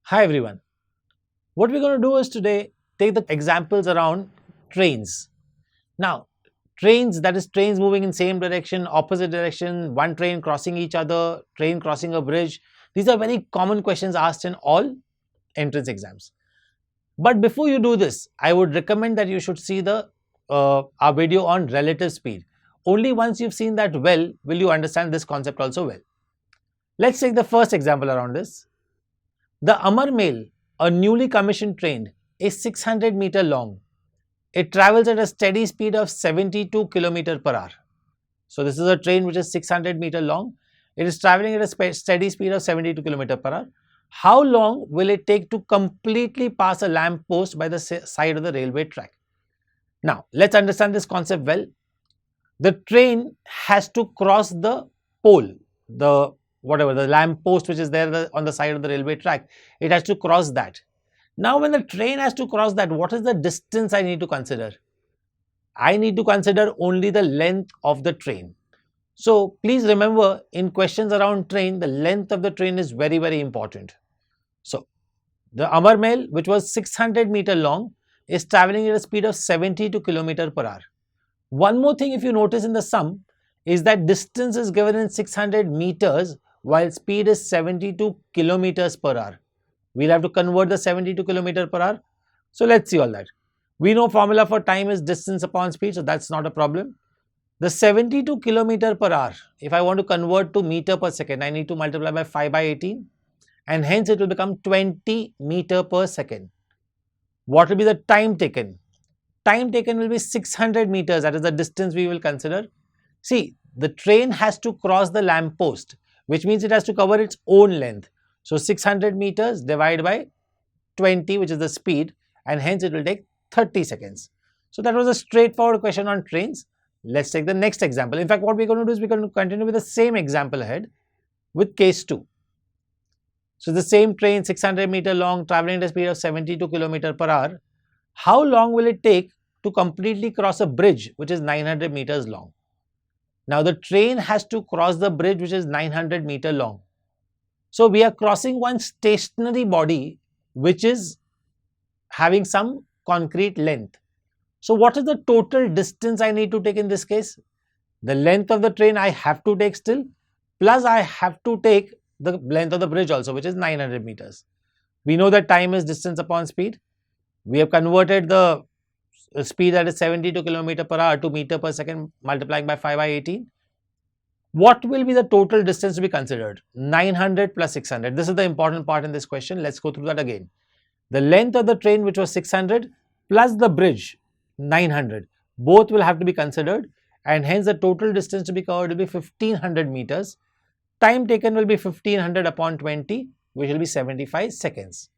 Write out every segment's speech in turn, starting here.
Hi everyone. What we're going to do is today take the examples around trains. Now, trains, that is trains moving in same direction, opposite direction, one train crossing each other, train crossing a bridge. These are very common questions asked in all entrance exams. But before you do this, I would recommend that you should see the our video on relative speed. Only once you've seen that well, will you understand this concept also well. Let's take the first example around this. The Amar Mail, a newly commissioned train, is 600-meter long. It travels at a steady speed of 72 km per hour. So this is a train which is 600-meter long. It is traveling at a steady speed of 72 km per hour. How long will it take to completely pass a lamp post by the side of the railway track? Now, let's understand this concept well. The train has to cross the pole, the lamp post which is there on the side of the railway track. It has to cross that. Now, when the train has to cross that, what is the distance I need to consider? I need to consider only the length of the train. So, please remember, in questions around train, the length of the train is very, very important. So, the Amar Mail, which was 600-meter long, is traveling at a speed of 72 km per hour. One more thing, if you notice in the sum, is that distance is given in 600 meters while speed is 72 kilometers per hour. We'll have to convert the 72 km per hour. So let's see all that. We know formula for time is distance upon speed, so that's not a problem. The 72 km per hour, if I want to convert to meter per second, I need to multiply by 5 by 18 and hence it will become 20 meter per second. What will be the time taken? Time taken will be 600 meters, that is the distance we will consider. See, the train has to cross the lamp post, which means it has to cover its own length. So 600 meters divided by 20, which is the speed, and hence it will take 30 seconds. So that was a straightforward question on trains. Let's take the next example. In fact, what we're going to do is we're going to continue with the same example ahead with case 2. So the same train, 600-meter long, traveling at a speed of 72 km per hour. How long will it take to completely cross a bridge which is 900 meters long? Now the train has to cross the bridge which is 900 meter long. So we are crossing one stationary body which is having some concrete length. So what is the total distance I need to take in this case? The length of the train I have to take still, plus I have to take the length of the bridge also, which is 900 meters. We know that time is distance upon speed. We have converted the speed that is 72 km per hour to meter per second, multiplying by 5 by 18. What will be the total distance to be considered? 900 plus 600. This is the important part in this question. Let's go through that again. The length of the train, which was 600, plus the bridge, 900. Both will have to be considered, and hence the total distance to be covered will be 1500 meters. Time taken will be 1500 upon 20, which will be 75 seconds.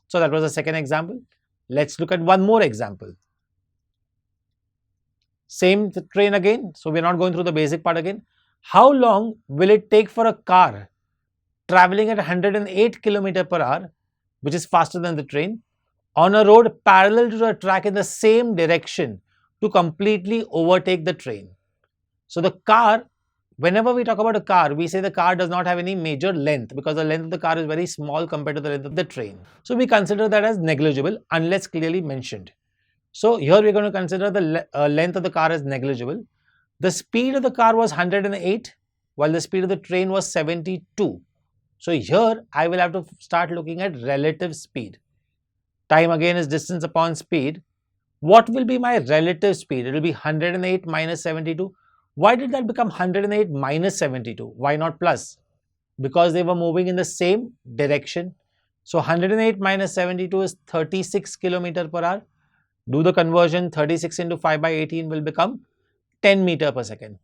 So that was the second example. Let's look at one more example. Same train again. So we're not going through the basic part again. How long will it take for a car traveling at 108 km per hour, which is faster than the train, on a road parallel to the track in the same direction to completely overtake the train? So the car, whenever we talk about a car, we say the car does not have any major length because the length of the car is very small compared to the length of the train. So we consider that as negligible unless clearly mentioned. So here we are going to consider the length of the car as negligible. The speed of the car was 108 while the speed of the train was 72. So here I will have to start looking at relative speed. Time again is distance upon speed. What will be my relative speed? It will be 108 minus 72. Why did that become 108 minus 72? Why not plus? Because they were moving in the same direction. So 108 minus 72 is 36 km per hour. Do the conversion, 36 into 5 by 18 will become 10 meter per second.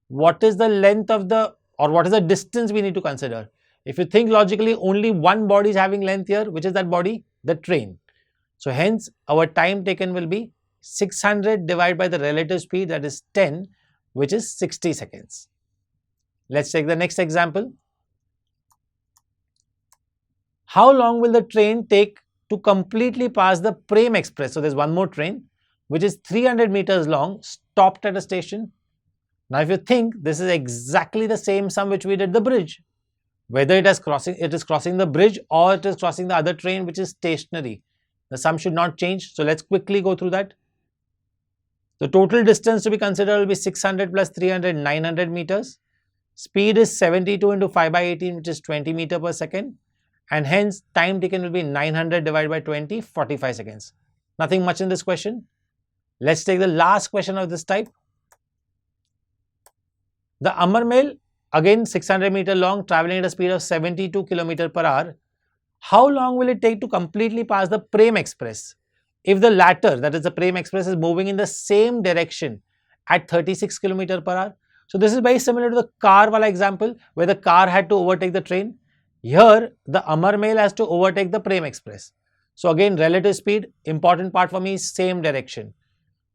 What is the length of what is the distance we need to consider? If you think logically, only one body is having length here. Which is that body? The train. So hence our time taken will be 600 divided by the relative speed, that is 10, which is 60 seconds. Let's take the next example. How long will the train take to completely pass the Prem Express? So there's one more train which is 300 meters long, stopped at a station. Now if you think, this is exactly the same sum which we did the bridge. whether it is crossing the bridge or it is crossing the other train which is stationary. The sum should not change. So let's quickly go through that. The total distance to be considered will be 600 plus 300, 900 meters. Speed is 72 into 5 by 18, which is 20 meter per second. And hence, time taken will be 900 divided by 20, 45 seconds. Nothing much in this question. Let's take the last question of this type. The Amar Mail, again 600 meter long, traveling at a speed of 72 km per hour. How long will it take to completely pass the Prem Express if the latter, that is the Prem Express, is moving in the same direction at 36 km per hour? So this is very similar to the car wala example where the car had to overtake the train. Here the Amar Mail has to overtake the Prem Express. So again, relative speed, important part for me is same direction.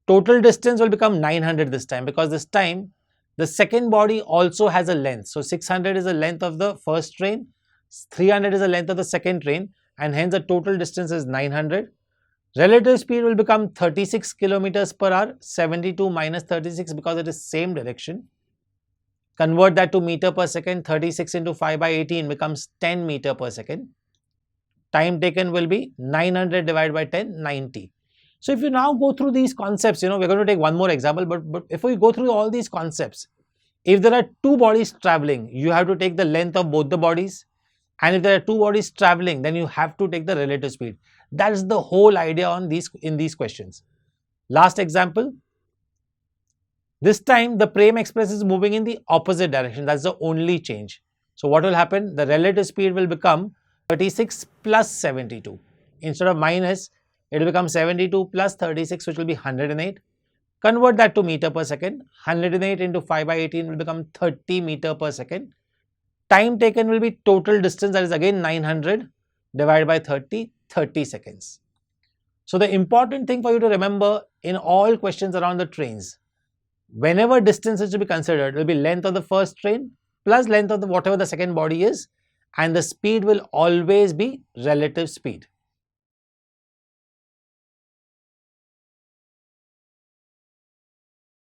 Total distance will become 900 this time, because this time the second body also has a length. So 600 is the length of the first train, 300 is the length of the second train, and hence the total distance is 900. Relative speed will become 36 kilometers per hour, 72 minus 36 because it is same direction. Convert that to meter per second, 36 into 5 by 18 becomes 10 meter per second. Time taken will be 900 divided by 10, 90. So if you now go through these concepts, we're going to take one more example, but if we go through all these concepts, if there are two bodies traveling, you have to take the length of both the bodies. And if there are two bodies traveling, then you have to take the relative speed. That is the whole idea in these questions. Last example. This time the Prem Express is moving in the opposite direction. That's the only change. So what will happen? The relative speed will become 36 plus 72. Instead of minus, it will become 72 plus 36, which will be 108. Convert that to meter per second. 108 into 5 by 18 will become 30 meter per second. Time taken will be total distance, that is again 900 divided by 30, 30 seconds. So the important thing for you to remember in all questions around the trains, whenever distance is to be considered, it will be length of the first train plus length of whatever the second body is, and the speed will always be relative speed.